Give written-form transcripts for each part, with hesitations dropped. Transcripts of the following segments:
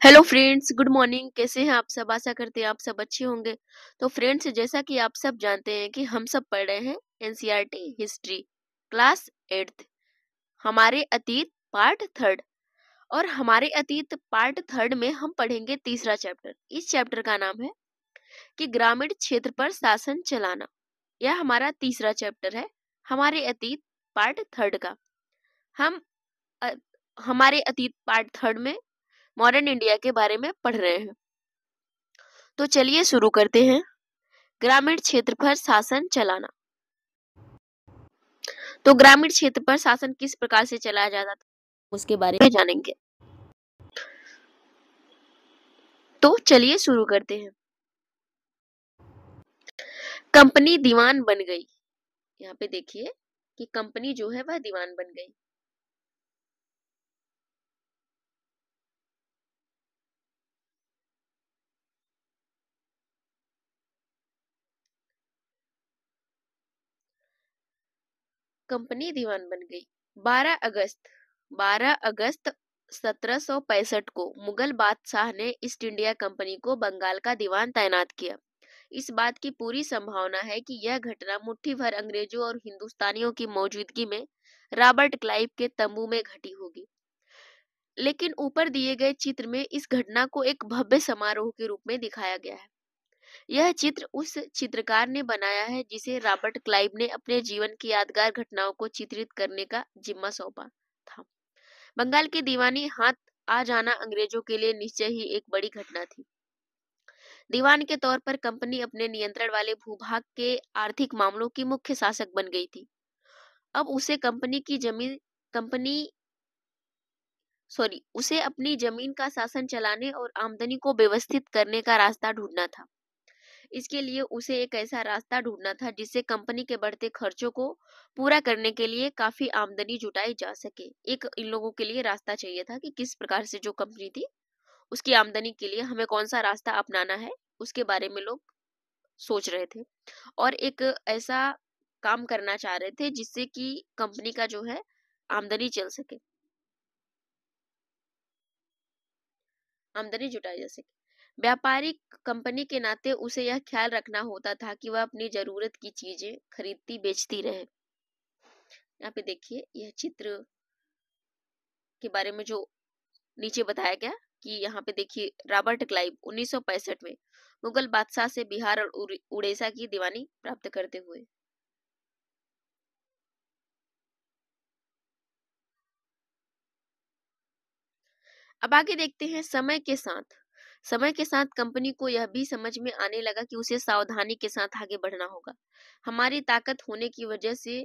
Hello friends, good morning. कैसे हैं आप सब? आशा करते हैं आप सब अच्छे होंगे। तो फ्रेंड्स, जैसा कि आप सब जानते हैं कि हम सब पढ़ रहे हैं एनसीईआरटी हिस्ट्री क्लास 8th, हमारे अतीत पार्ट 3rd। और हमारे अतीत पार्ट 3rd में हम पढ़ेंगे तीसरा चैप्टर। इस चैप्टर का नाम है कि ग्रामीण क्षेत्र पर शासन चलाना। यह हमारा तीसरा चैप्टर है हमारे अतीत पार्ट 3rd का। हम अ, हमारे अतीत पार्ट 3rd में मॉडर्न इंडिया के बारे में पढ़ रहे हैं। तो चलिए शुरू करते हैं। ग्रामीण क्षेत्र पर शासन चलाना। तो ग्रामीण क्षेत्र पर शासन किस प्रकार से चलाया जाता था उसके बारे में जानेंगे। तो चलिए शुरू करते हैं। कंपनी दीवान बन गई। यहाँ पे देखिए कि कंपनी जो है वह दीवान बन गई। कंपनी दीवान बन गई। 12 अगस्त 12 अगस्त 1765 को मुगल बादशाह ने ईस्ट इंडिया कंपनी को बंगाल का दीवान तैनात किया। इस बात की पूरी संभावना है कि यह घटना मुट्ठी भर अंग्रेजों और हिंदुस्तानियों की मौजूदगी में रॉबर्ट क्लाइव के तंबू में घटी होगी। लेकिन ऊपर दिए गए चित्र में इस घटना को एक भव्य समारोह के रूप में दिखाया गया है। यह चित्र उस चित्रकार ने बनाया है जिसे रॉबर्ट क्लाइव ने अपने जीवन की यादगार घटनाओं को चित्रित करने का जिम्मा सौंपा था। बंगाल की दीवानी हाथ आ जाना अंग्रेजों के लिए निश्चय ही एक बड़ी घटना थी। दीवान के तौर पर कंपनी अपने नियंत्रण वाले भूभाग के आर्थिक मामलों की मुख्य शासक बन गई थी। अब उसे अपनी जमीन का शासन चलाने और आमदनी को व्यवस्थित करने का रास्ता ढूंढना था। इसके लिए उसे एक ऐसा रास्ता ढूंढना था जिससे कंपनी के बढ़ते खर्चों को पूरा करने के लिए काफी आमदनी जुटाई जा सके। एक इन लोगों के लिए रास्ता चाहिए था कि किस प्रकार से जो कंपनी थी उसकी आमदनी के लिए हमें कौन सा रास्ता अपनाना है, उसके बारे में लोग सोच रहे थे। और एक ऐसा काम करना चाह रहे थे जिससे कि कंपनी का जो है आमदनी चल सके, आमदनी जुटाई जा सके। व्यापारिक कंपनी के नाते उसे यह ख्याल रखना होता था कि वह अपनी जरूरत की चीजें खरीदती बेचती रहे। यहाँ पे देखिए यह चित्र के बारे में जो नीचे बताया गया कि यहाँ पे देखिए रॉबर्ट क्लाइव 1965 में मुगल बादशाह से बिहार और उड़ीसा की दीवानी प्राप्त करते हुए। अब आगे देखते हैं। समय के साथ कंपनी को यह भी समझ में आने लगा कि उसे सावधानी के साथ आगे बढ़ना होगा। हमारी ताकत होने की वजह से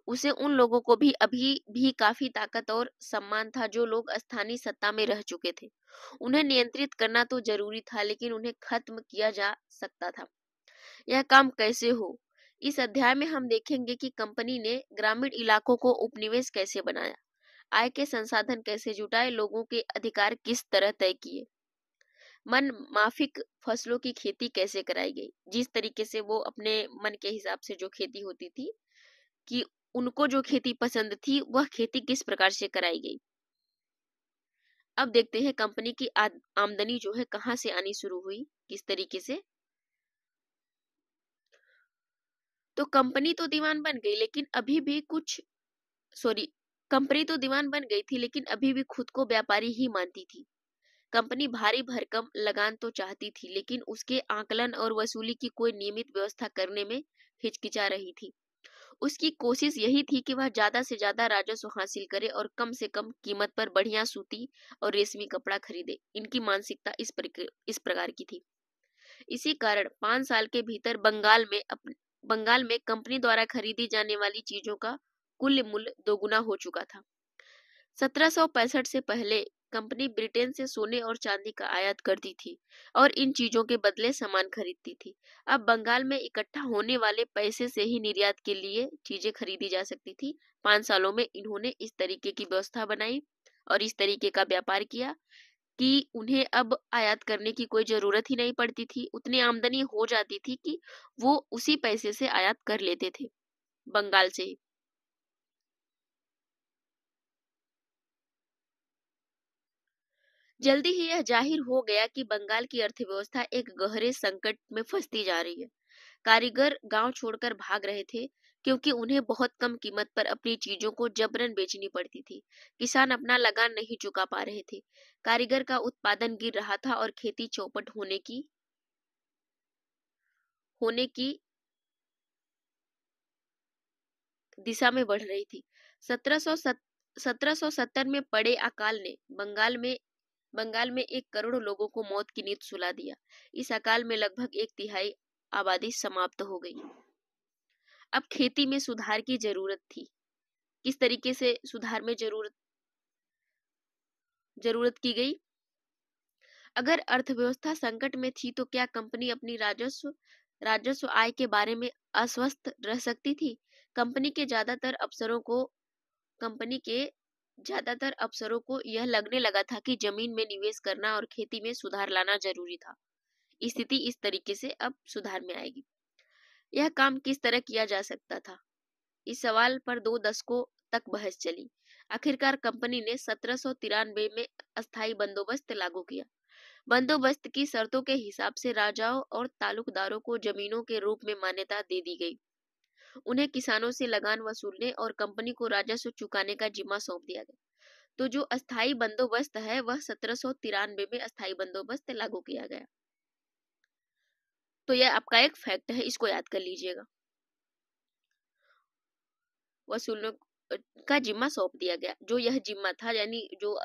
उसे उन लोगों को भी अभी भी काफी ताकत और सम्मान था जो लोग स्थानीय सत्ता में रह चुके थे। उन्हें नियंत्रित करना तो जरूरी था, लेकिन उन्हें खत्म किया जा सकता था। यह काम कैसे हो, इस अध्याय में हम देखेंगे कि कंपनी ने ग्रामीण इलाकों को उपनिवेश कैसे बनाया, आय के संसाधन कैसे जुटाए, लोगों के अधिकार किस तरह तय किए, मन माफिक फसलों की खेती कैसे कराई गई। जिस तरीके से वो अपने मन के हिसाब से जो खेती होती थी कि उनको जो खेती पसंद थी वह खेती किस प्रकार से कराई गई। अब देखते हैं कंपनी की आमदनी जो है कहाँ से आनी शुरू हुई, किस तरीके से। तो कंपनी तो दीवान बन गई लेकिन अभी भी कंपनी तो दीवान बन गई थी लेकिन अभी भी खुद को व्यापारी ही मानती थी। कंपनी भारी भरकम लगान तो चाहती थी लेकिन उसके आकलन और वसूली की कोई नियमित व्यवस्था करने में हिचकिचा रही थी। उसकी कोशिश यही थी कि वह ज्यादा से ज्यादा राजस्व हासिल करे और कम से कम कीमत पर बढ़िया सूती और रेशमी कपड़ा खरीदे। इनकी मानसिकता इस प्रकार की थी। इसी कारण 5 साल के भीतर बंगाल में कंपनी द्वारा खरीदी जाने वाली चीजों का कुल मूल्य दोगुना हो चुका था। 1765 से पहले कंपनी ब्रिटेन से सोने और चांदी का आयात करती थी और इन चीजों के बदले सामान खरीदती थी। अब बंगाल में इकट्ठा होने वाले पैसे से ही निर्यात के लिए चीजें खरीदी जा सकती थी। 5 सालों में इन्होंने इस तरीके की व्यवस्था बनाई और इस तरीके का व्यापार किया कि उन्हें अब आयात करने की कोई जरूरत ही नहीं पड़ती थी। उतनी आमदनी हो जाती थी कि वो उसी पैसे से आयात कर लेते थे बंगाल से ही। जल्दी ही यह जाहिर हो गया कि बंगाल की अर्थव्यवस्था एक गहरे संकट में फंसती जा रही है। कारीगर गांव छोड़कर भाग रहे थे क्योंकि उन्हें बहुत कम कीमत पर अपनी चीजों को जबरन बेचनी पड़ती थी। किसान अपना लगान नहीं चुका पा रहे थे। कारीगर का उत्पादन गिर रहा था और खेती चौपट होने की दिशा में बढ़ रही थी। 1770 में पड़े अकाल ने बंगाल में 1 करोड़ लोगों को मौत की नींद सुला दिया। इस अकाल में लगभग 1/3 आबादी समाप्त हो गई। अब खेती में सुधार की जरूरत थी। किस तरीके से सुधार में जरूरत की गई? अगर अर्थव्यवस्था संकट में थी तो क्या कंपनी अपनी राजस्व आय के बारे में अस्वस्थ रह सकती थी? कंपनी के ज्यादातर अफसरों को यह लगने लगा था कि जमीन में निवेश करना और खेती में सुधार लाना जरूरी था। स्थिति इस तरीके से अब सुधार में आएगी। यह काम किस तरह किया जा सकता था? इस सवाल पर 2 दशकों तक बहस चली। आखिरकार कंपनी ने 1793 में अस्थायी बंदोबस्त लागू किया। बंदोबस्त की शर्तों के हिसाब से राजाओं और तालुकदारों को जमीनों के रूप में मान्यता दे दी गई। उन्हें किसानों से लगान वसूलने और कंपनी को राजस्व चुकाने का जिम्मा सौंप दिया गया। तो जो अस्थायी बंदोबस्त है वह 1793 में अस्थायी बंदोबस्त लागू किया गया। तो यह आपका एक फैक्ट है, इसको याद कर लीजिएगा। वसूलने का जिम्मा सौंप दिया गया। जो यह जिम्मा था, यानी जो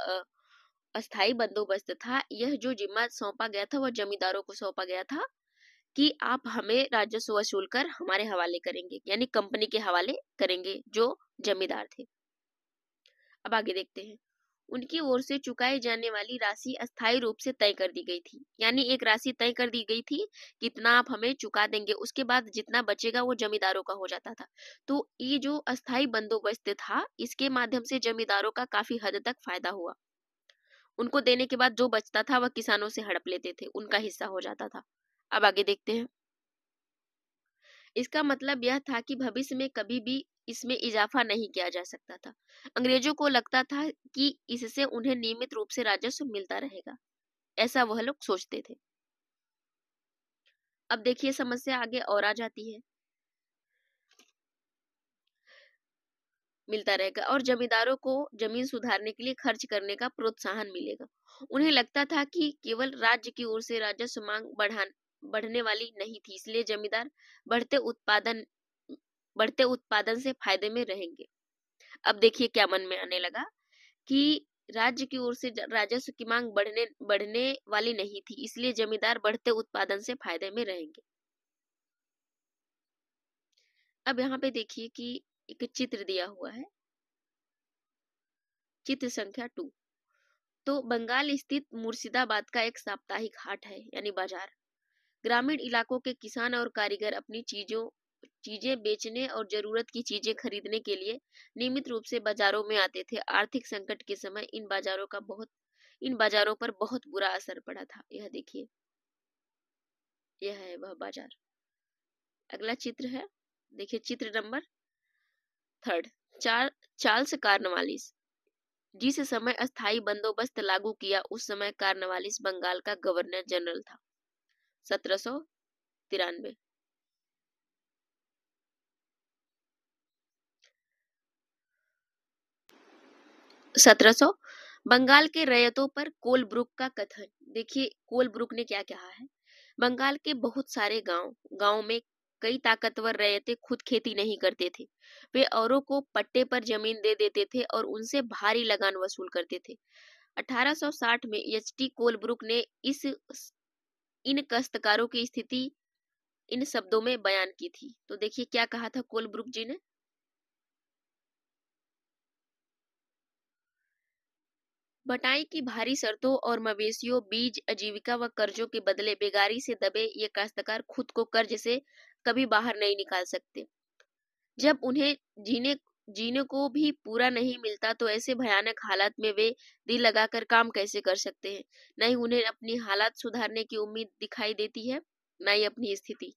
अस्थायी बंदोबस्त था, यह जो जिम्मा सौंपा गया था वह जमींदारों को सौंपा गया था कि आप हमें राजस्व वसूल कर हमारे हवाले करेंगे, यानी कंपनी के हवाले करेंगे जो जमींदार थे। अब आगे देखते हैं। उनकी ओर से चुकाई जाने वाली राशि अस्थायी रूप से तय कर दी गई थी, यानी एक राशि तय कर दी गई थी, कितना आप हमें चुका देंगे, उसके बाद जितना बचेगा वो जमींदारों का हो जाता था। तो ये जो अस्थायी बंदोबस्त था, इसके माध्यम से जमींदारों का काफी हद तक फायदा हुआ। उनको देने के बाद जो बचता था वह किसानों से हड़प लेते थे, उनका हिस्सा हो जाता था। अब आगे देखते हैं। इसका मतलब यह था कि भविष्य में कभी भी इसमें इजाफा नहीं किया जा सकता था। अंग्रेजों को लगता था कि इससे उन्हें नियमित रूप से राजस्व मिलता रहेगा, ऐसा वह लोग सोचते थे। अब देखिए समस्या आगे और आ जाती है। मिलता रहेगा और जमींदारों को जमीन सुधारने के लिए खर्च करने का प्रोत्साहन मिलेगा। उन्हें लगता था कि केवल राज्य की ओर से राजस्व मांग बढ़ने वाली नहीं थी, इसलिए जमींदार बढ़ते उत्पादन बढ़ते उत्पादन से फायदे में रहेंगे। अब देखिए क्या मन में आने लगा कि राज्य की ओर से राजस्व की मांग बढ़ने वाली नहीं थी, इसलिए जमींदार बढ़ते उत्पादन से फायदे में रहेंगे। अब यहाँ पे देखिए कि एक चित्र दिया हुआ है, चित्र संख्या 2। तो बंगाल स्थित मुर्शिदाबाद का एक साप्ताहिक हाट है, यानी बाजार। ग्रामीण इलाकों के किसान और कारीगर अपनी चीजें बेचने और जरूरत की चीजें खरीदने के लिए नियमित रूप से बाजारों में आते थे। आर्थिक संकट के समय इन बाजारों पर बहुत बुरा असर पड़ा था। यह देखिए, यह है वह बाजार। अगला चित्र है, देखिए चित्र नंबर 3। Charles Cornwallis. जिस समय अस्थायी बंदोबस्त लागू किया उस समय कार्नवालिस बंगाल का गवर्नर जनरल था। 1793। 1700। बंगाल के रैयतों पर कोलब्रुक का कथन। देखिए कोलब्रुक ने क्या कहा है। बंगाल के बहुत सारे गांव में कई ताकतवर रैयतें खुद खेती नहीं करते थे। वे औरों को पट्टे पर जमीन दे देते थे और उनसे भारी लगान वसूल करते थे। 1860 में एच.टी. कोलब्रुक ने इन काश्तकारों की स्थिति इन शब्दों में बयान की थी। तो देखिए क्या कहा था कोलब्रुक जी ने। बटाई की भारी शर्तों और मवेशियों, बीज, आजीविका व कर्जों के बदले बेगारी से दबे ये काश्तकार खुद को कर्ज से कभी बाहर नहीं निकाल सकते। जब उन्हें जीने जीने को भी पूरा नहीं मिलता तो ऐसे भयानक हालात में वे दिल लगाकर काम कैसे कर सकते हैं? न ही उन्हें अपनी हालात सुधारने की उम्मीद दिखाई देती है, न ही अपनी स्थिति।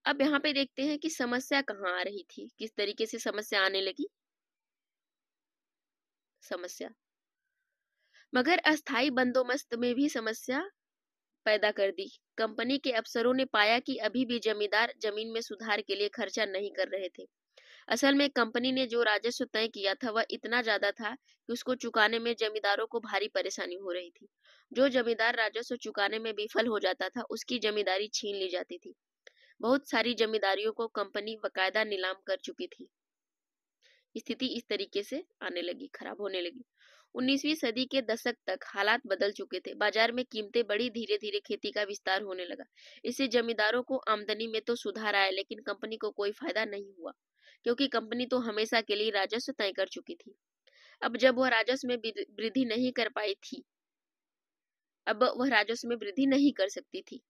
अब यहाँ पे देखते हैं कि समस्या कहाँ आ रही थी, किस तरीके से समस्या आने लगी। समस्या, मगर अस्थायी बंदोबस्त में भी समस्या पैदा कर दी। कंपनी के अफसरों ने पाया कि अभी भी जमींदार जमीन में सुधार के लिए खर्चा नहीं कर रहे थे। असल में कंपनी ने जो राजस्व तय किया था वह इतना ज्यादा था कि उसको चुकाने में जमींदारों को भारी परेशानी हो रही थी। जो जमींदार राजस्व चुकाने में विफल हो जाता था उसकी जमींदारी छीन ली जाती थी। बहुत सारी जमींदारियों को कंपनी बकायदा नीलाम कर चुकी थी। स्थिति इस तरीके से आने लगी, खराब होने लगी। 19वीं सदी के दशक तक हालात बदल चुके थे। बाजार में कीमतें बढ़ी, धीरे धीरे खेती का विस्तार होने लगा। इससे जमींदारों को आमदनी में तो सुधार आया, लेकिन कंपनी को कोई फायदा नहीं हुआ, क्योंकि कंपनी तो हमेशा के लिए राजस्व तय कर चुकी थी। अब जब वह राजस्व में वृद्धि नहीं कर पाई थी, अब वह राजस्व में वृद्धि नहीं कर सकती थी,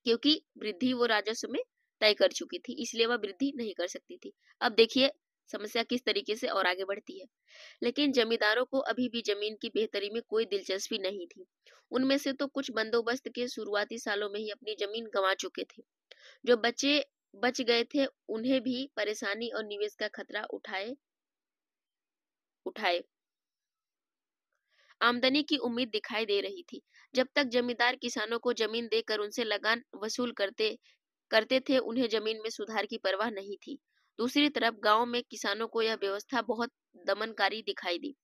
क्योंकि वृद्धि वो राजस्व में तय कर चुकी थी, इसलिए वह वृद्धि नहीं कर सकती थी। अब देखिए समस्या किस तरीके से और आगे बढ़ती है। लेकिन जमींदारों को अभी भी जमीन की बेहतरी में कोई दिलचस्पी नहीं थी। उनमें से तो कुछ बंदोबस्त के शुरुआती सालों में ही अपनी जमीन गंवा चुके थे। जो बच्चे बच गए थे उन्हें भी परेशानी और निवेश का खतरा उठाए उठाए आमदनी की उम्मीद दिखाई दे रही थी। जब तक जमींदार किसानों को जमीन देकर उनसे लगान वसूल करते करते थे, उन्हें जमीन में सुधार की परवाह नहीं थी। दूसरी तरफ गांव में किसानों को यह व्यवस्था बहुत दमनकारी दिखाई दी।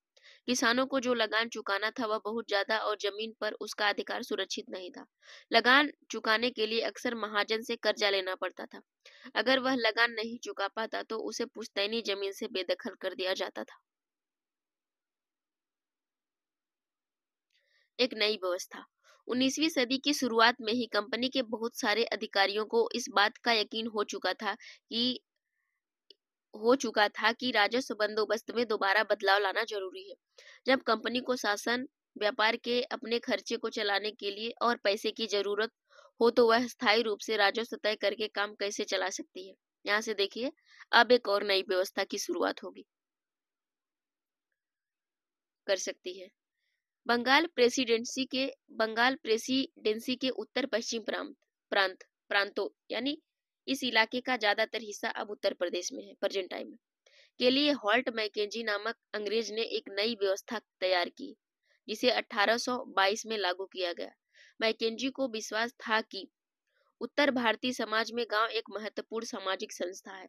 किसानों को जो लगान चुकाना था वह बहुत ज्यादा और जमीन पर उसका अधिकार सुरक्षित नहीं था। लगान चुकाने के लिए अक्सर महाजन से कर्जा लेना पड़ता था। अगर वह लगान नहीं चुका पाता तो उसे पुश्तैनी जमीन से बेदखल कर दिया जाता था। एक नई व्यवस्था, 19वीं सदी की शुरुआत में ही कंपनी के बहुत सारे अधिकारियों को इस बात का यकीन हो चुका था कि राजस्व बंदोबस्त में दोबारा बदलाव लाना जरूरी है। जब कंपनी को शासन, व्यापार के अपने खर्चे को चलाने के लिए और पैसे की जरूरत हो तो वह स्थायी रूप से राजस्व तय करके काम कैसे चला सकती है। यहाँ से देखिए अब एक और नई व्यवस्था की शुरुआत होगी, कर सकती है। बंगाल प्रेसिडेंसी के उत्तर पश्चिम प्रांतों यानी इस इलाके का ज्यादातर हिस्सा अब उत्तर प्रदेश में है प्रेजेंट टाइम में, के लिए हॉल्ट मैकेंजी नामक अंग्रेज ने एक नई व्यवस्था तैयार की, जिसे 1822 में लागू किया गया। मैकेंजी को विश्वास था कि उत्तर भारतीय समाज में गांव एक महत्वपूर्ण सामाजिक संस्था है,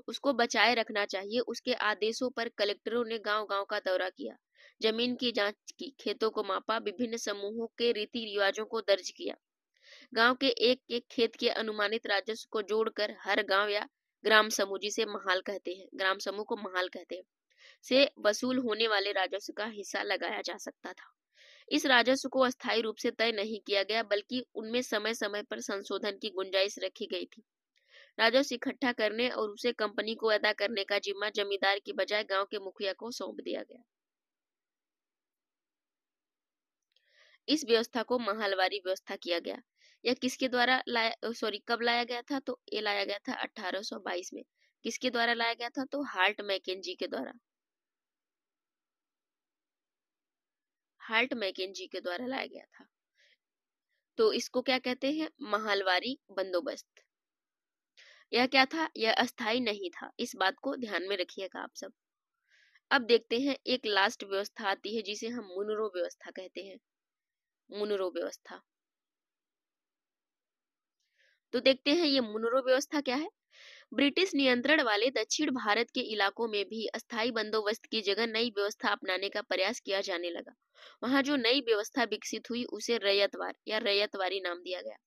उसको बचाए रखना चाहिए। उसके आदेशों पर कलेक्टरों ने गांव-गांव का दौरा किया, जमीन की जांच की, खेतों को मापा, विभिन्न समूहों के रीति रिवाजों को दर्ज किया। गांव के एक एक खेत के अनुमानित राजस्व को जोड़कर हर गांव या ग्राम समूह, जिसे महाल कहते हैं, ग्राम समूह को महाल कहते हैं, से वसूल होने वाले राजस्व का हिस्सा लगाया जा सकता था। इस राजस्व को अस्थायी रूप से तय नहीं किया गया, बल्कि उनमें समय समय पर संशोधन की गुंजाइश रखी गई थी। राजस्व इकट्ठा करने और उसे कंपनी को अदा करने का जिम्मा जमींदार की बजाय गांव के मुखिया को सौंप दिया गया। इस व्यवस्था को महालवारी व्यवस्था किया गया। यह किसके द्वारा कब लाया गया था? तो ये लाया गया था 1822 में। किसके द्वारा लाया गया था? तो हाल्ट मैकेंजी के द्वारा। हाल्ट मैकेंजी के द्वारा लाया गया था। तो इसको क्या कहते हैं? महालवारी बंदोबस्त। यह क्या था? यह अस्थायी नहीं था, इस बात को ध्यान में रखिएगा आप सब। अब देखते हैं एक लास्ट व्यवस्था आती है जिसे हम मुनरो व्यवस्था कहते हैं। मुनरो व्यवस्था, तो देखते हैं ये मुनरो व्यवस्था क्या है। ब्रिटिश नियंत्रण वाले दक्षिण भारत के इलाकों में भी अस्थायी बंदोबस्त की जगह नई व्यवस्था अपनाने का प्रयास किया जाने लगा। वहां जो नई व्यवस्था विकसित हुई उसे रैयतवार या रैयतवारी नाम दिया गया।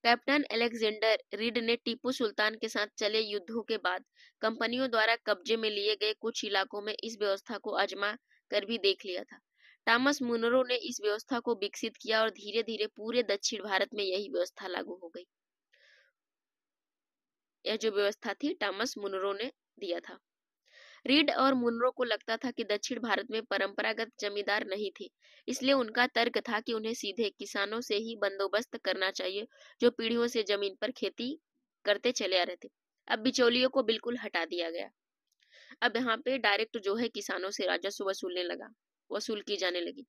कैप्टन अलेक्जेंडर रीड ने टीपू सुल्तान के साथ चले युद्धों के बाद कंपनियों द्वारा कब्जे में लिए गए कुछ इलाकों में इस व्यवस्था को आजमा कर भी देख लिया था। टॉमस मुनरो ने इस व्यवस्था को विकसित किया और धीरे धीरे पूरे दक्षिण भारत में यही व्यवस्था लागू हो गई। यह जो व्यवस्था थी टॉमस मुनरो ने दिया था। रीड और मुनरो को लगता था कि दक्षिण भारत में परंपरागत जमींदार नहीं थे, इसलिए उनका तर्क था कि उन्हें सीधे किसानों से ही बंदोबस्त करना चाहिए, जो पीढ़ियों से जमीन पर खेती करते चले आ रहे थे। अब बिचौलियों को बिल्कुल हटा दिया गया। अब यहाँ पे डायरेक्ट जो है किसानों से राजस्व वसूल की जाने लगी।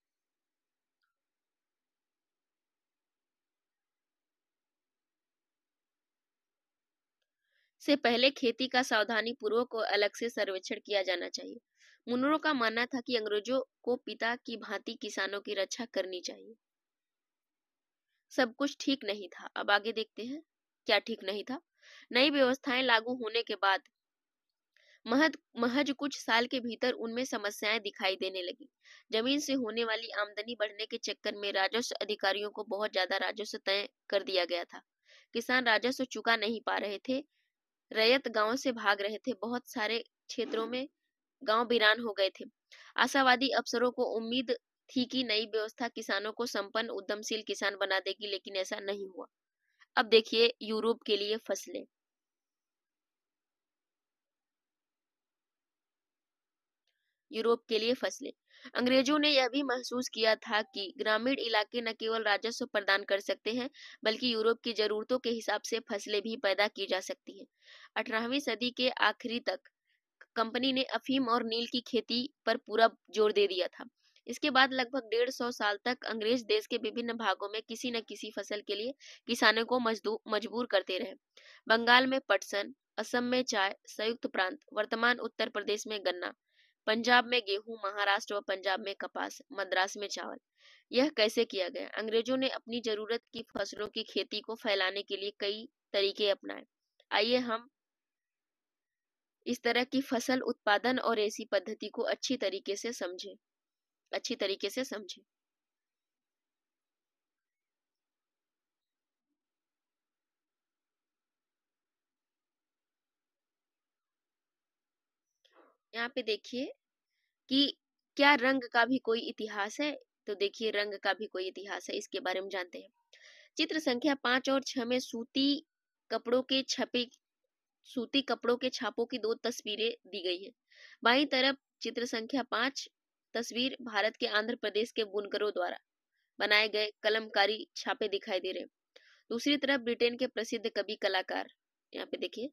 से पहले खेती का सावधानी पूर्वक और अलग से सर्वेक्षण किया जाना चाहिए। मुनरो का मानना था कि अंग्रेजों को पिता की भांति किसानों की रक्षा करनी चाहिए। सब कुछ ठीक नहीं था। अब आगे देखते हैं क्या ठीक नहीं था। नई व्यवस्थाएं लागू होने के बाद महज कुछ साल के भीतर उनमें समस्याएं दिखाई देने लगी। जमीन से होने वाली आमदनी बढ़ने के चक्कर में राजस्व अधिकारियों को बहुत ज्यादा राजस्व तय कर दिया गया था। किसान राजस्व चुका नहीं पा रहे थे। रैयत गांव से भाग रहे थे। बहुत सारे क्षेत्रों में गांव वीरान हो गए थे। आशावादी अफसरों को उम्मीद थी कि नई व्यवस्था किसानों को संपन्न उद्यमशील किसान बना देगी, लेकिन ऐसा नहीं हुआ। अब देखिए यूरोप के लिए फसलें। यूरोप के लिए फसलें। अंग्रेजों ने यह भी महसूस किया था कि ग्रामीण इलाके न केवल राजस्व प्रदान कर सकते हैं, बल्कि यूरोप की जरूरतों के हिसाब से फसलें भी पैदा की जा सकती हैं। 18वीं सदी के आखिरी तक कंपनी ने अफीम और नील की खेती पर पूरा जोर दे दिया था। इसके बाद लगभग 150 साल तक अंग्रेज देश के विभिन्न भागों में किसी न किसी फसल के लिए किसानों को मजबूर करते रहे। बंगाल में पटसन, असम में चाय, संयुक्त प्रांत वर्तमान उत्तर प्रदेश में गन्ना, पंजाब में गेहूं, महाराष्ट्र व पंजाब में कपास, मद्रास में चावल। यह कैसे किया गया? अंग्रेजों ने अपनी जरूरत की फसलों की खेती को फैलाने के लिए कई तरीके अपनाए। आइए हम इस तरह की फसल उत्पादन और ऐसी पद्धति को अच्छी तरीके से समझें। यहाँ पे देखिए कि क्या रंग का भी कोई इतिहास है? तो देखिए रंग का भी कोई इतिहास है, इसके बारे में जानते हैं। चित्र संख्या 5 और 6 में कपड़ों के छपे सूती कपड़ों के छापों की दो तस्वीरें दी गई हैं। बाईं तरफ चित्र संख्या 5 तस्वीर भारत के आंध्र प्रदेश के बुनकरों द्वारा बनाए गए कलमकारी छापे दिखाई दे रहे हैं। दूसरी तरफ ब्रिटेन के प्रसिद्ध कवि कलाकार, यहाँ पे देखिए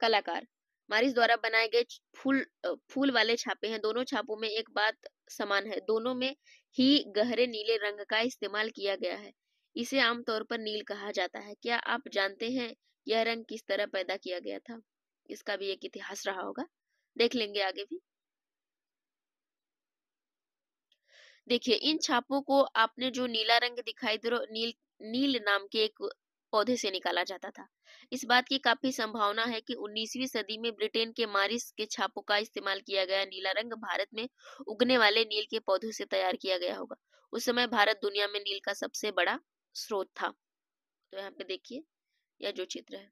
कलाकार मारिस द्वारा बनाए गए फूल वाले छापे हैं। दोनों छापों में एक बात समान है, दोनों में ही गहरे नीले रंग का इस्तेमाल किया गया है। इसे आमतौर पर नील कहा जाता है। क्या आप जानते हैं यह रंग किस तरह पैदा किया गया था? इसका भी एक इतिहास रहा होगा, देख लेंगे आगे भी। देखिए इन छापों को आपने जो नीला रंग दिखाई दे रहा नील नील नाम के एक पौधे से निकाला जाता था। इस बात की काफी संभावना है कि 19वीं सदी में ब्रिटेन के मारिस के छापों का इस्तेमाल किया गया नीला रंग भारत में उगने वाले नील के पौधों से तैयार किया गया होगा। उस समय भारत दुनिया में नील का सबसे बड़ा स्रोत था। तो यहाँ पे देखिए यह जो चित्र है।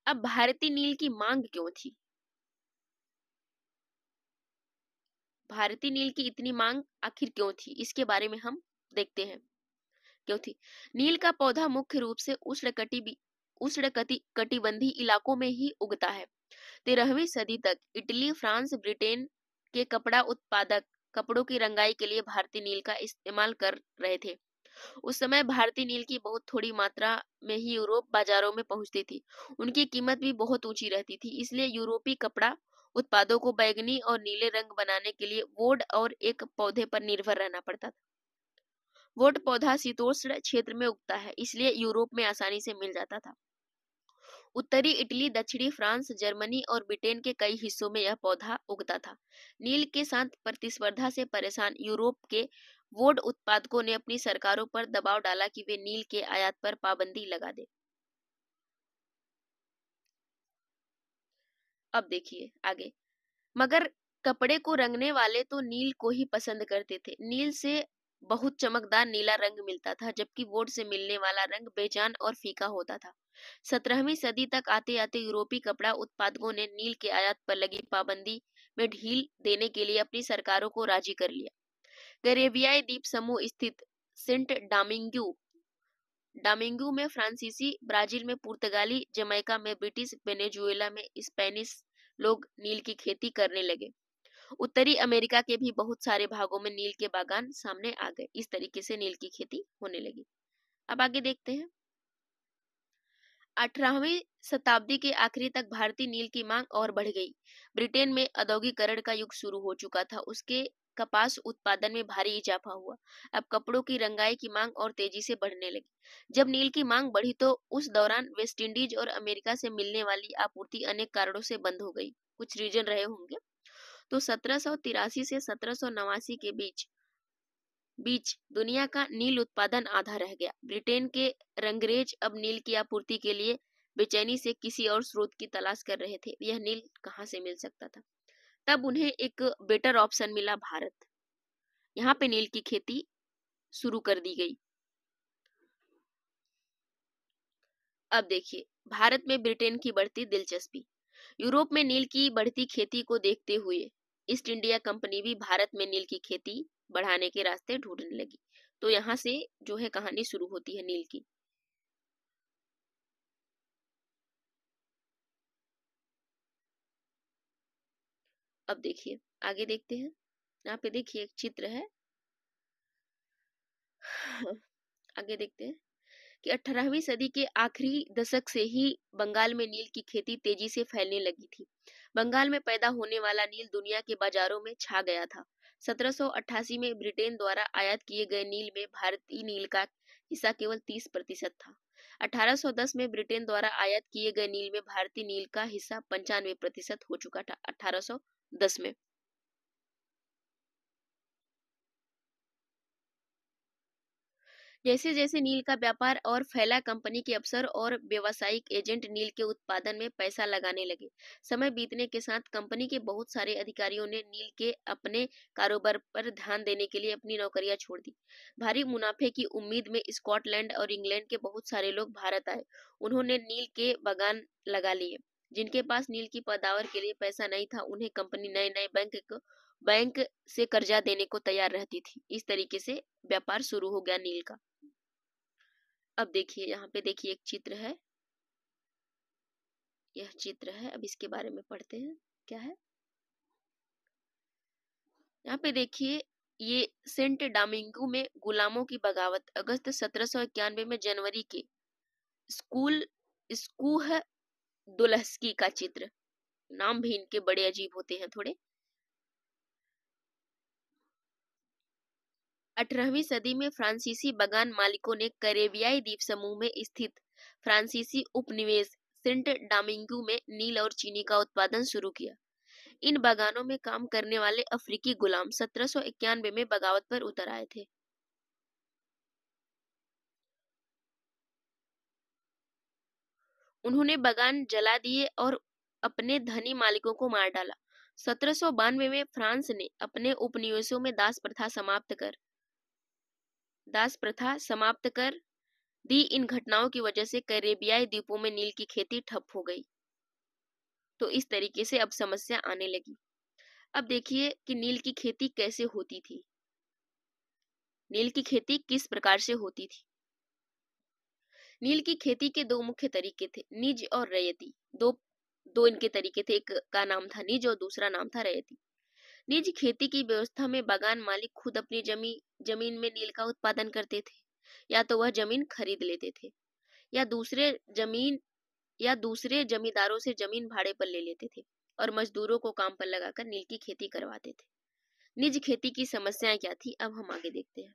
अब भारतीय नील की मांग क्यों थी? भारतीय नील की इतनी मांग आखिर क्यों थी, इसके बारे में हम देखते हैं क्यों थी। नील का पौधा मुख्य रूप से कटिबंधीय इलाकों में ही उगता है। 13वीं सदी तक इटली, फ्रांस, ब्रिटेन के कपड़ा उत्पादक कपड़ों की रंगाई के लिए भारतीय नील का इस्तेमाल कर रहे थे। उस समय भारतीय नील की बहुत थोड़ी मात्रा में ही यूरोप बाजारों में पहुंचती थी। उनकी कीमत भी बहुत ऊंची रहती थी, इसलिए यूरोपीय कपड़ा उत्पादों को बैंगनी और नीले रंग बनाने के लिए वोड और एक पौधे पर निर्भर रहना पड़ता था। वोट पौधा शीतोष्ण क्षेत्र में उगता है, इसलिए यूरोप में आसानी से मिल जाता था। उत्तरी इटली, दक्षिणी फ्रांस, जर्मनी और ब्रिटेन के कई हिस्सों में यह पौधा उगता था। नील के साथ प्रतिस्पर्धा से परेशान यूरोप के वोड उत्पादकों ने अपनी सरकारों पर दबाव डाला कि वे नील के आयात पर पाबंदी लगा दें। अब देखिए आगे। मगर कपड़े को रंगने वाले तो नील को ही पसंद करते थे। नील से बहुत चमकदार नीला रंग मिलता था, जबकि वोट से मिलने वाला रंग बेजान और फीका होता था। 17वीं सदी तक आते आते यूरोपीय कपड़ा उत्पादकों ने नील के आयात पर लगी पाबंदी में ढील देने के लिए अपनी सरकारों को राजी कर लिया। कैरेबियाई द्वीप समूह स्थित सेंट डामिंगू में फ्रांसीसी, ब्राजील में पुर्तगाली, जमैका में ब्रिटिश, वेनेजुएला में स्पेनिश लोग नील की खेती करने लगे। उत्तरी अमेरिका के भी बहुत सारे भागों में नील के बागान सामने आ गए। इस तरीके से नील की खेती होने लगी। अब आगे देखते हैं। 18वीं शताब्दी के आखिरी तक भारतीय नील की मांग और बढ़ गई। ब्रिटेन में औद्योगिकरण का युग शुरू हो चुका था। उसके कपास उत्पादन में भारी इजाफा हुआ। अब कपड़ों की रंगाई की मांग और तेजी से बढ़ने लगी। जब नील की मांग बढ़ी तो उस दौरान वेस्ट इंडीज और अमेरिका से मिलने वाली आपूर्ति अनेक कारणों से बंद हो गई। कुछ रीजन रहे होंगे। तो 1783 से 1789 के बीच बीच दुनिया का नील उत्पादन आधा रह गया। ब्रिटेन के रंगरेज अब नील की आपूर्ति के लिए बेचैनी से किसी और स्रोत की तलाश कर रहे थे। यह नील कहाँ से मिल सकता था? तब उन्हें एक बेटर ऑप्शन मिला, भारत। यहाँ पे नील की खेती शुरू कर दी गई। अब देखिए भारत में ब्रिटेन की बढ़ती दिलचस्पी। यूरोप में नील की बढ़ती खेती को देखते हुए ईस्ट इंडिया कंपनी भी भारत में नील की खेती बढ़ाने के रास्ते ढूंढने लगी। तो यहाँ से जो है कहानी शुरू होती है नील की। अब देखिए आगे देखते हैं। यहाँ पे देखिए एक चित्र है। आगे देखते हैं कि 18वीं सदी के आखिरी दशक से ही बंगाल में नील की खेती तेजी से फैलने लगी थी। बंगाल में पैदा होने वाला नील दुनिया के बाजारों में छा गया था। 1788 में ब्रिटेन द्वारा आयात किए गए नील में भारतीय नील का हिस्सा केवल 30% था। 1810 में ब्रिटेन द्वारा आयात किए गए नील में भारतीय नील का हिस्सा 95% हो चुका था। 1810 में जैसे जैसे नील का व्यापार और फैला, कंपनी के अफसर और व्यावसायिक एजेंट नील के उत्पादन में पैसा लगाने लगे। समय बीतने के साथ कंपनी के बहुत सारे अधिकारियों ने नील के अपने कारोबार पर ध्यान देने के लिए अपनी नौकरियां छोड़ दी। भारी मुनाफे की उम्मीद में स्कॉटलैंड और इंग्लैंड के बहुत सारे लोग भारत आए। उन्होंने नील के बागान लगा लिए। जिनके पास नील की पैदावार के लिए पैसा नहीं था, उन्हें कंपनी नए नए बैंक से कर्जा देने को तैयार रहती थी। इस तरीके से व्यापार शुरू हो गया नील का। अब देखिए यहाँ पे देखिए एक चित्र है। यह चित्र है। अब इसके बारे में पढ़ते हैं क्या है। यहाँ पे देखिए ये सेंट डोमिंगो में गुलामों की बगावत, अगस्त 1791 में जनवरी के स्कूल स्कूह दुलहस्की का चित्र। नाम भी इनके बड़े अजीब होते हैं थोड़े। 18वीं सदी में फ्रांसीसी बागान मालिकों ने कैरेबियाई द्वीप समूह में स्थित फ्रांसीसी उपनिवेश सेंट डोमिंगो में नील और चीनी का उत्पादन शुरू किया। इन बागानों में काम करने वाले अफ्रीकी गुलाम 1791 में बगावत पर उतर आए थे। उन्होंने बागान जला दिए और अपने धनी मालिकों को मार डाला। 1792 में फ्रांस ने अपने उपनिवेशों में दास प्रथा समाप्त कर दी। इन घटनाओं की वजह से कैरेबियाई द्वीपों में नील की खेती ठप हो गई। तो इस तरीके से अब समस्या आने लगी। अब देखिए कि नील की खेती कैसे होती थी। नील की खेती किस प्रकार से होती थी। नील की खेती के दो मुख्य तरीके थे, निज और रैयती। दो दो इनके तरीके थे। एक का नाम था निज और दूसरा नाम था रैयती। निज खेती की व्यवस्था में बागान मालिक खुद अपनी जमीन में नील का उत्पादन करते थे। या तो वह जमीन खरीद लेते थे या दूसरे जमींदारों से जमीन भाड़े पर ले लेते थे और मजदूरों को काम पर लगाकर नील की खेती करवाते थे। निज खेती की समस्याएं क्या थी, अब हम आगे देखते हैं।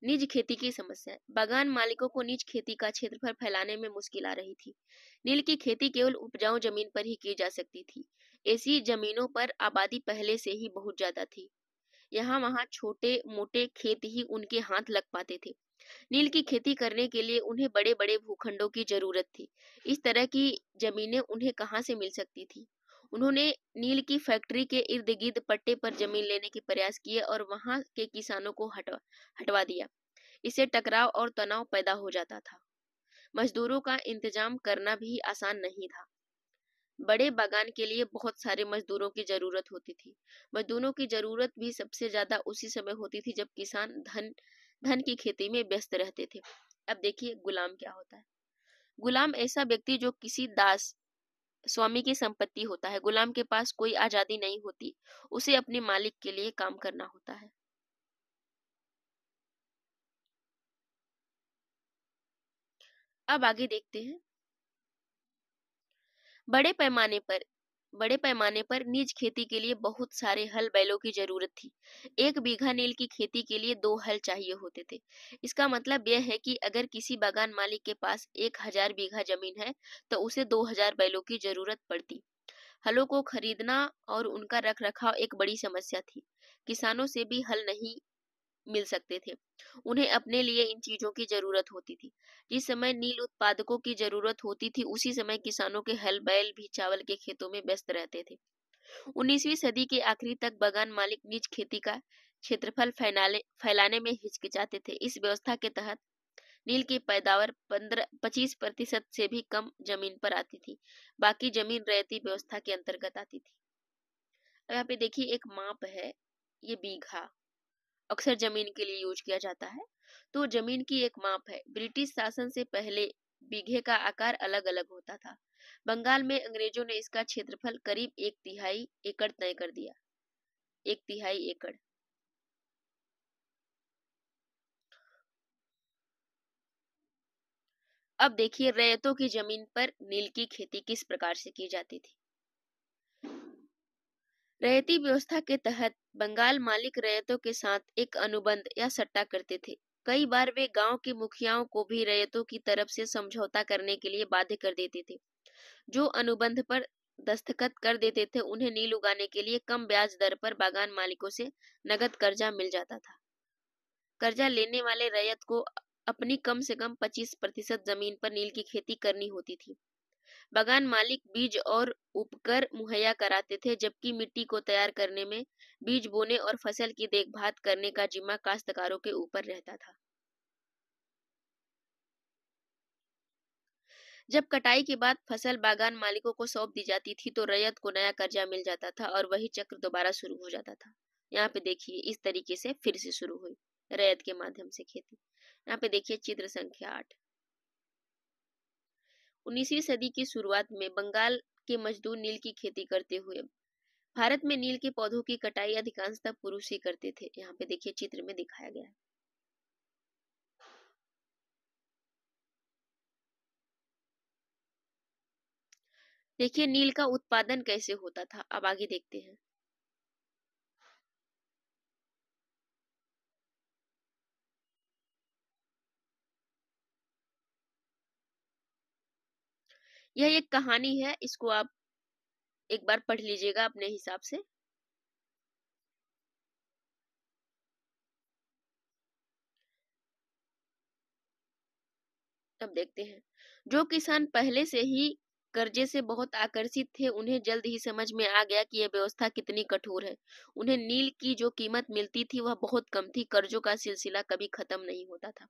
निज खेती की समस्या। बागान मालिकों को निज खेती का क्षेत्रफल फैलाने में मुश्किल आ रही थी। नील की खेती केवल उपजाऊ जमीन पर ही की जा सकती थी। ऐसी जमीनों पर आबादी पहले से ही बहुत ज्यादा थी। यहाँ वहाँ छोटे मोटे खेत ही उनके हाथ लग पाते थे। नील की खेती करने के लिए उन्हें बड़े बड़े भूखंडों की जरूरत थी। इस तरह की जमीनें उन्हें कहाँ से मिल सकती थी। उन्होंने नील की फैक्ट्री के इर्द गिर्द पट्टे पर जमीन लेने के प्रयास किए और वहां के किसानों को हटवा दिया। इससे टकराव और तनाव पैदा हो जाता था। मजदूरों का इंतजाम करना भी आसान नहीं था। बड़े बागान के लिए बहुत सारे मजदूरों की जरूरत होती थी। मजदूरों की जरूरत भी सबसे ज्यादा उसी समय होती थी जब किसान धन की खेती में व्यस्त रहते थे। अब देखिए गुलाम क्या होता है। गुलाम ऐसा व्यक्ति जो किसी दास स्वामी की संपत्ति होता है। गुलाम के पास कोई आजादी नहीं होती, उसे अपने मालिक के लिए काम करना होता है। अब आगे देखते हैं। बड़े पैमाने पर बड़े पैमाने पर निज खेती के लिए बहुत सारे हल बैलों की जरूरत थी। 1 बीघा नील की खेती के लिए 2 हल चाहिए होते थे। इसका मतलब यह है कि अगर किसी बागान मालिक के पास 1000 बीघा जमीन है तो उसे 2000 बैलों की जरूरत पड़ती। हलों को खरीदना और उनका रख रखाव एक बड़ी समस्या थी। किसानों से भी हल नहीं मिल सकते थे। उन्हें अपने लिए इन चीजों की जरूरत होती थी। जिस समय नील उत्पादकों की जरूरत होती थी उसी समय किसानों के हल बैल भी चावल के खेतों में व्यस्त रहते थे। 19वीं सदी के आखिरी तक बागान मालिक निज खेती का क्षेत्रफल फैलाने में हिचकिचाते थे। इस व्यवस्था के तहत नील की पैदावार 15-25% से भी कम जमीन पर आती थी। बाकी जमीन रैयती व्यवस्था के अंतर्गत आती थी। अब यहाँ पे देखिए एक माप है, ये बीघा अक्सर जमीन के लिए यूज किया जाता है। तो जमीन की एक माप है। ब्रिटिश शासन से पहले बीघे का आकार अलग अलग होता था। बंगाल में अंग्रेजों ने इसका क्षेत्रफल करीब 1/3 एकड़ तय कर दिया। 1/3 एकड़। अब देखिए रैयतों की जमीन पर नील की खेती किस प्रकार से की जाती थी। रैयती व्यवस्था के तहत बंगाल मालिक रैयतों के साथ एक अनुबंध या सट्टा करते थे। कई बार वे गांव के मुखियाओं को भी रैयतों की तरफ से समझौता करने के लिए बाध्य कर देते थे। जो अनुबंध पर दस्तखत कर देते थे उन्हें नील उगाने के लिए कम ब्याज दर पर बागान मालिकों से नगद कर्जा मिल जाता था। कर्जा लेने वाले रैयत को अपनी कम से कम 25% जमीन पर नील की खेती करनी होती थी। बागान मालिक बीज और उपकर मुहैया कराते थे, जबकि मिट्टी को तैयार करने में, बीज बोने और फसल की देखभाल करने का जिम्मा काश्तकारों के ऊपर रहता था। जब कटाई के बाद फसल बागान मालिकों को सौंप दी जाती थी तो रैयत को नया कर्जा मिल जाता था और वही चक्र दोबारा शुरू हो जाता था। यहाँ पे देखिए इस तरीके से फिर से शुरू हुई रैयत के माध्यम से खेती। यहाँ पे देखिए चित्र संख्या 8। 19वीं सदी की शुरुआत में बंगाल के मजदूर नील की खेती करते हुए भारत में नील के पौधों की कटाई अधिकांशतः पुरुष ही करते थे। यहाँ पे देखिए चित्र में दिखाया गया है। देखिए नील का उत्पादन कैसे होता था। अब आगे देखते हैं। यह एक कहानी है, इसको आप एक बार पढ़ लीजिएगा अपने हिसाब से। अब देखते हैं। जो किसान पहले से ही कर्जे से बहुत आकर्षित थे उन्हें जल्द ही समझ में आ गया कि यह व्यवस्था कितनी कठोर है। उन्हें नील की जो कीमत मिलती थी वह बहुत कम थी। कर्जों का सिलसिला कभी खत्म नहीं होता था।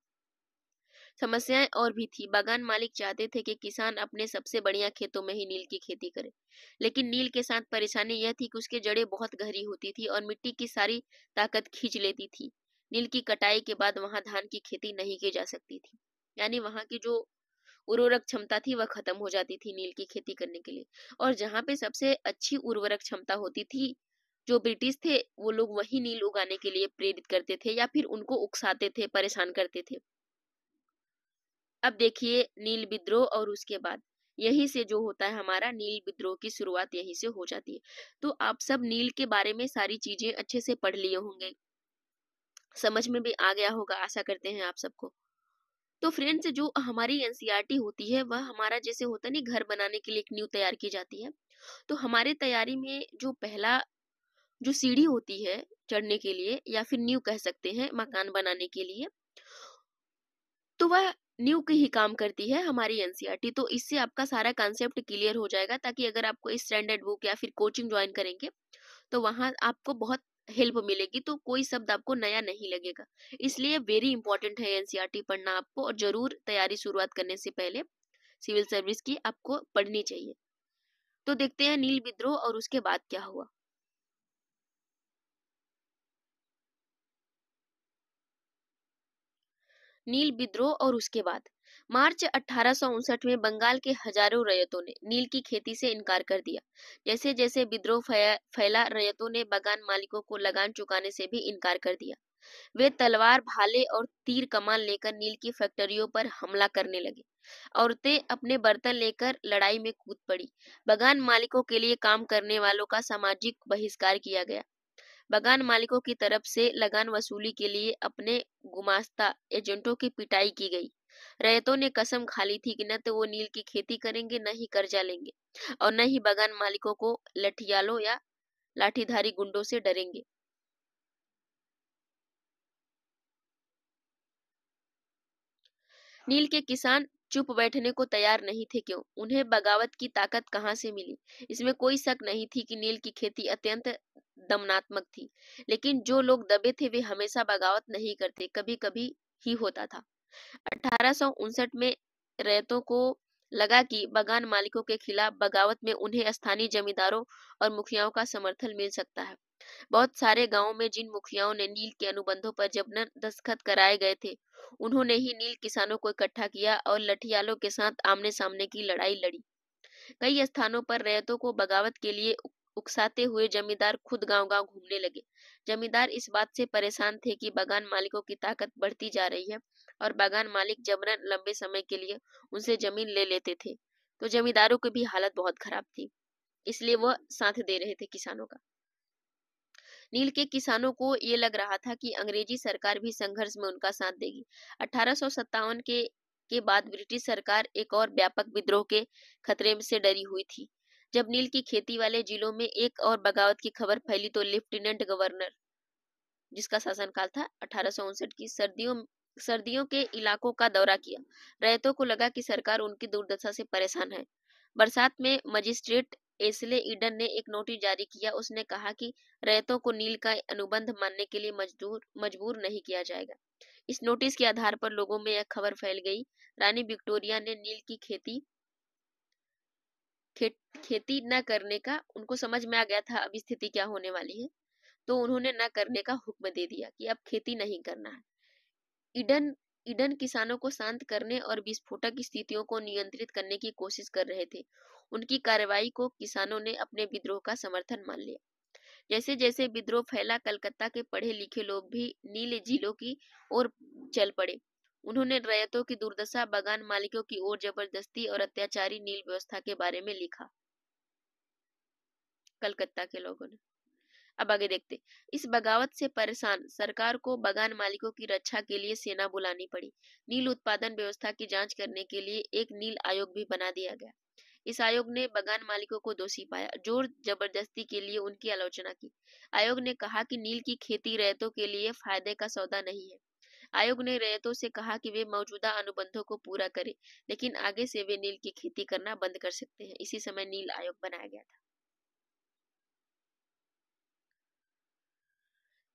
समस्याएं और भी थी। बागान मालिक चाहते थे कि किसान अपने सबसे बढ़िया खेतों में ही नील की खेती करे, लेकिन नील के साथ परेशानी यह थी कि उसकी जड़ें बहुत गहरी होती थी और मिट्टी की सारी ताकत खींच लेती थी। नील की कटाई के बाद वहां धान की खेती नहीं की जा सकती थी, यानी वहां की जो उर्वरक क्षमता थी वह खत्म हो जाती थी नील की खेती करने के लिए। और जहाँ पे सबसे अच्छी उर्वरक क्षमता होती थी, जो ब्रिटिश थे वो लोग वही नील उगाने के लिए प्रेरित करते थे या फिर उनको उकसाते थे, परेशान करते थे। अब देखिए नील विद्रोह और उसके बाद यही से जो होता है हमारा नील विद्रोह की शुरुआत यहीं से हो जाती है। तो आप सब नील के बारे में सारी चीजें अच्छे से पढ़ लिए होंगे, समझ में भी आ गया होगा, आशा करते हैं आप सबको। तो फ्रेंड्स जो हमारी एनसीईआरटी होती है वह हमारा जैसे होता नहीं घर बनाने के लिए एक नींव तैयार की जाती है। तो हमारे तैयारी में जो पहला जो सीढ़ी होती है चढ़ने के लिए या फिर नींव कह सकते हैं मकान बनाने के लिए, तो वह न्यू की ही काम करती है हमारी एनसीईआरटी। तो इससे आपका सारा कॉन्सेप्ट क्लियर हो जाएगा, ताकि अगर आपको इस स्टैंडर्ड बुक या फिर कोचिंग ज्वाइन करेंगे तो वहां आपको बहुत हेल्प मिलेगी, तो कोई शब्द आपको नया नहीं लगेगा। इसलिए वेरी इंपॉर्टेंट है एनसीईआरटी पढ़ना आपको, और जरूर तैयारी शुरुआत करने से पहले सिविल सर्विस की आपको पढ़नी चाहिए। तो देखते हैं नील विद्रोह और उसके बाद क्या हुआ। नील विद्रोह और उसके बाद मार्च 1859 में बंगाल के हजारों रैयतों ने नील की खेती से इनकार कर दिया। जैसे जैसे विद्रोह फैला रैयतों ने बागान मालिकों को लगान चुकाने से भी इनकार कर दिया। वे तलवार, भाले और तीर कमान लेकर नील की फैक्ट्रियों पर हमला करने लगे। औरतें अपने बर्तन लेकर लड़ाई में कूद पड़ी। बगान मालिकों के लिए काम करने वालों का सामाजिक बहिष्कार किया गया। बगान मालिकों की तरफ से लगान वसूली के लिए अपने गुमास्ता एजेंटों की पिटाई की गई। रैयतों ने कसम खा ली थी कि न तो वो नील की खेती करेंगे, न ही कर्जा लेंगे, और न ही बगान मालिकों को लठियालों या लाठीधारी गुंडों से डरेंगे। नील के किसान चुप बैठने को तैयार नहीं थे। क्यों? उन्हें बगावत की ताकत कहाँ से मिली? इसमें कोई शक नहीं थी कि नील की खेती अत्यंत दमनात्मक थी, लेकिन जो लोग दबे थे वे हमेशा बगावत नहीं करते, कभी कभी ही होता था। 1859 में रैयतों को लगा कि बगान मालिकों के खिलाफ बगावत में उन्हें स्थानीय जमींदारों और मुखियाओं का समर्थन मिल सकता है। बहुत सारे गांवों में जिन मुखियाओं ने नील के अनुबंधों पर जबरन दस्तखत कराए गए थे, उन्होंने ही नील किसानों को इकट्ठा किया और लठियालों के साथ आमने सामने की लड़ाई लड़ी। कई स्थानों पर रैयतों को बगावत के लिए उकसाते हुए जमींदार खुद गांव-गांव घूमने लगे। जमींदार इस बात से परेशान थे कि बगान मालिकों की ताकत बढ़ती जा रही है और बगान मालिक जबरन लंबे समय के लिए उनसे जमीन ले लेते थे। तो जमींदारों की भी हालत बहुत खराब थी, इसलिए वह साथ दे रहे थे किसानों का। नील के किसानों को ये लग रहा था कि अंग्रेजी सरकार भी संघर्ष में उनका साथ देगी। 1857 के बाद ब्रिटिश सरकार एक और व्यापक विद्रोह के खतरे से डरी हुई थी। जब नील की खेती वाले जिलों में एक और बगावत की खबर फैली तो लेफ्टिनेंट गवर्नर, जिसका शासनकाल था 1859 की, सर्दियों के इलाकों का दौरा किया। रैयतों को लगा कि सरकार उनकी दुर्दशा से परेशान है। बरसात में मजिस्ट्रेट एस्ले ईडन ने एक नोटिस जारी किया। उसने कहा कि रैयतों को नील का अनुबंध मानने के लिए मजबूर नहीं किया जाएगा। इस नोटिस के आधार पर लोगों में यह खबर फैल गई। रानी विक्टोरिया ने नील की खेती न करने का, उनको समझ में आ गया था अब स्थिति क्या होने वाली है, तो उन्होंने न करने का हुक्म दे दिया कि अब खेती नहीं करना है। ईडन ईडन किसानों को शांत करने और विस्फोटक स्थितियों को नियंत्रित करने की कोशिश कर रहे थे। उनकी कार्रवाई को किसानों ने अपने विद्रोह का समर्थन मान लिया। जैसे जैसे विद्रोह फैला, कलकत्ता के पढ़े लिखे लोग भी नील झीलों की ओर चल पड़े। उन्होंने रैयतों की दुर्दशा, बगान मालिकों की ओर जबरदस्ती और अत्याचारी नील व्यवस्था के बारे में लिखा। कलकत्ता के लोगों ने। अब आगे देखते। इस बगावत से परेशान सरकार को बगान मालिकों की रक्षा के लिए सेना बुलानी पड़ी। नील उत्पादन व्यवस्था की जांच करने के लिए एक नील आयोग भी बना दिया गया। इस आयोग ने बगान मालिकों को दोषी पाया, जोर जबरदस्ती के लिए उनकी आलोचना की। आयोग ने कहा कि नील की खेती रैयतों के लिए फायदे का सौदा नहीं है। आयोग ने रैयतों से कहा कि वे मौजूदा अनुबंधों को पूरा करें, लेकिन आगे से वे नील की खेती करना बंद कर सकते हैं। इसी समय नील आयोग बनाया गया था।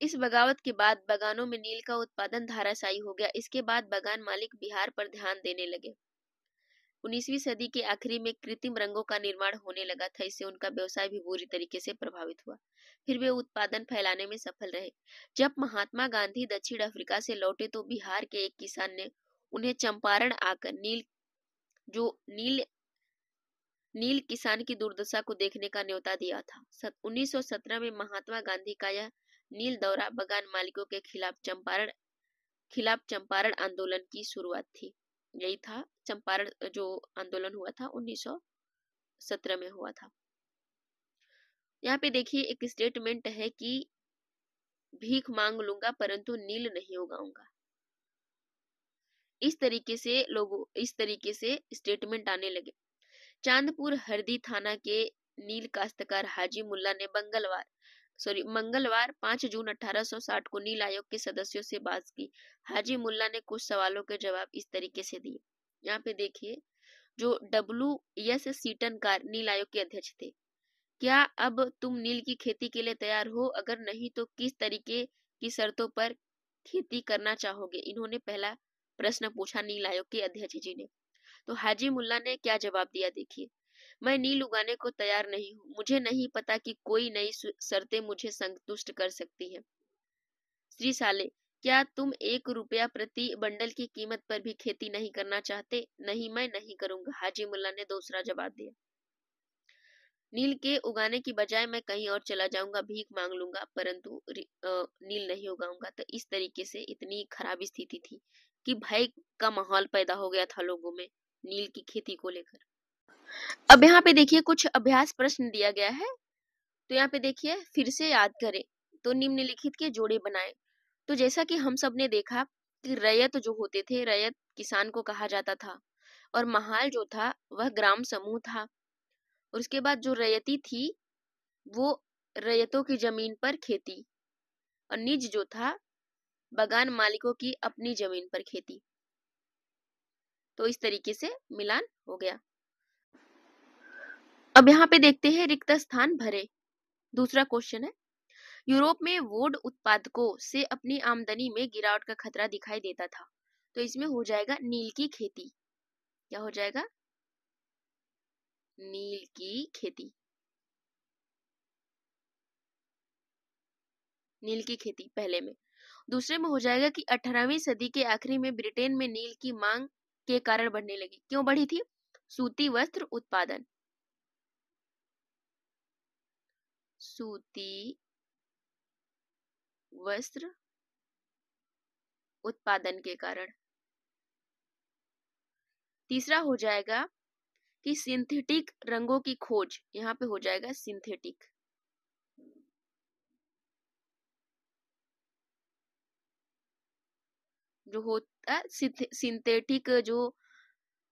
इस बगावत के बाद बगानों में नील का उत्पादन धाराशायी हो गया। इसके बाद बगान मालिक बिहार पर ध्यान देने लगे। 19वीं सदी के आखिरी में कृत्रिम रंगों का निर्माण होने लगा था। इससे उनका व्यवसाय भी बुरी तरीके से प्रभावित हुआ। फिर वे उत्पादन फैलाने में सफल रहे। जब महात्मा गांधी दक्षिण अफ्रीका से लौटे तो बिहार के एक किसान ने उन्हें चंपारण आकर नील नील किसान की दुर्दशा को देखने का न्योता दिया था। 1917 में महात्मा गांधी का यह नील दौरा बगान मालिकों के खिलाफ चंपारण आंदोलन की शुरुआत थी। यही था चंपारण जो आंदोलन हुआ था 1917 में हुआ था। यहाँ पे देखिए एक स्टेटमेंट है कि भीख मांग लूंगा परंतु नील नहीं उगाऊंगा। इस तरीके से स्टेटमेंट आने लगे। चांदपुर हरदी थाना के नील काश्तकार हाजी मुल्ला ने मंगलवार 5 जून 1860 को नील आयोग के सदस्यों से बात की। हाजी मुल्ला ने कुछ सवालों के जवाब इस तरीके से दिए। यहाँ पे देखिए, जो WS सीटनकार नील आयोग के अध्यक्ष थे। क्या अब तुम नील की खेती के लिए तैयार हो? अगर नहीं तो किस तरीके की शर्तों पर खेती करना चाहोगे? इन्होंने पहला प्रश्न पूछा नील आयोग के अध्यक्ष जी ने। तो हाजी मुल्ला ने क्या जवाब दिया देखिए। मैं नील उगाने को तैयार नहीं हूँ। मुझे नहीं पता कि कोई नई शर्तें मुझे संतुष्ट कर सकती है। श्री साले, क्या तुम 1 रुपया प्रति बंडल की कीमत पर भी खेती नहीं करना चाहते? नहीं, मैं नहीं करूंगा, हाजी मुल्ला ने दूसरा जवाब दिया। नील के उगाने की बजाय मैं कहीं और चला जाऊंगा, भीख मांग लूंगा परंतु नील नहीं उगाऊंगा। तो इस तरीके से इतनी खराब स्थिति थी कि भय का माहौल पैदा हो गया था लोगों में। नील की खेती को लेकर। अब यहाँ पे देखिए कुछ अभ्यास प्रश्न दिया गया है, तो यहाँ पे देखिए फिर से याद करें, तो निम्नलिखित के जोड़े बनाएं। तो जैसा कि हम सब ने देखा कि रैयत जो होते थे, रैयत किसान को कहा जाता था, और महाल जो था वह ग्राम समूह था, और उसके बाद जो रैयती थी वो रैयतों की जमीन पर खेती, और निज जो था बगान मालिकों की अपनी जमीन पर खेती। तो इस तरीके से मिलान हो गया। अब यहाँ पे देखते हैं रिक्त स्थान भरे। दूसरा क्वेश्चन है, यूरोप में वुड उत्पादकों से अपनी आमदनी में गिरावट का खतरा दिखाई देता था, तो इसमें हो जाएगा नील की खेती। क्या हो जाएगा? नील की खेती। नील की खेती पहले में। दूसरे में हो जाएगा कि 18वीं सदी के आखिरी में ब्रिटेन में नील की मांग के कारण बढ़ने लगी। क्यों बढ़ी थी? सूती वस्त्र उत्पादन, सूती वस्त्र उत्पादन के कारण। तीसरा हो जाएगा कि सिंथेटिक रंगों की खोज, यहाँ पे हो जाएगा सिंथेटिक। जो होता सिंथेटिक जो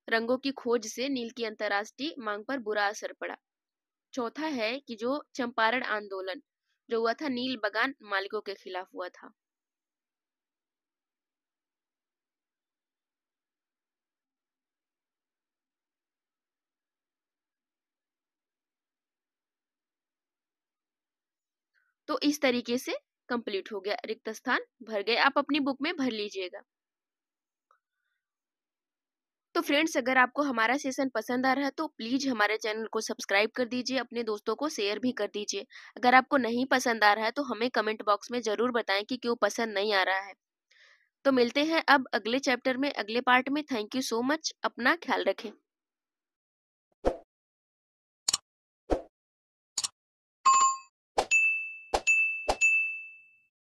रंगों की खोज से नील की अंतर्राष्ट्रीय मांग पर बुरा असर पड़ा। चौथा है कि जो चंपारण आंदोलन जो हुआ था नील बगान मालिकों के खिलाफ हुआ था। तो इस तरीके से कंप्लीट हो गया, रिक्त स्थान भर गए। आप अपनी बुक में भर लीजिएगा। तो फ्रेंड्स, अगर आपको हमारा सेशन पसंद आ रहा है तो प्लीज हमारे चैनल को सब्सक्राइब कर दीजिए, अपने दोस्तों को शेयर भी कर दीजिए। अगर आपको नहीं पसंद आ रहा है तो हमें कमेंट बॉक्स में जरूर बताएं कि क्यों पसंद नहीं आ रहा है। तो मिलते हैं अब अगले चैप्टर में, अगले पार्ट में। Thank you so much. अपना ख्याल रखें।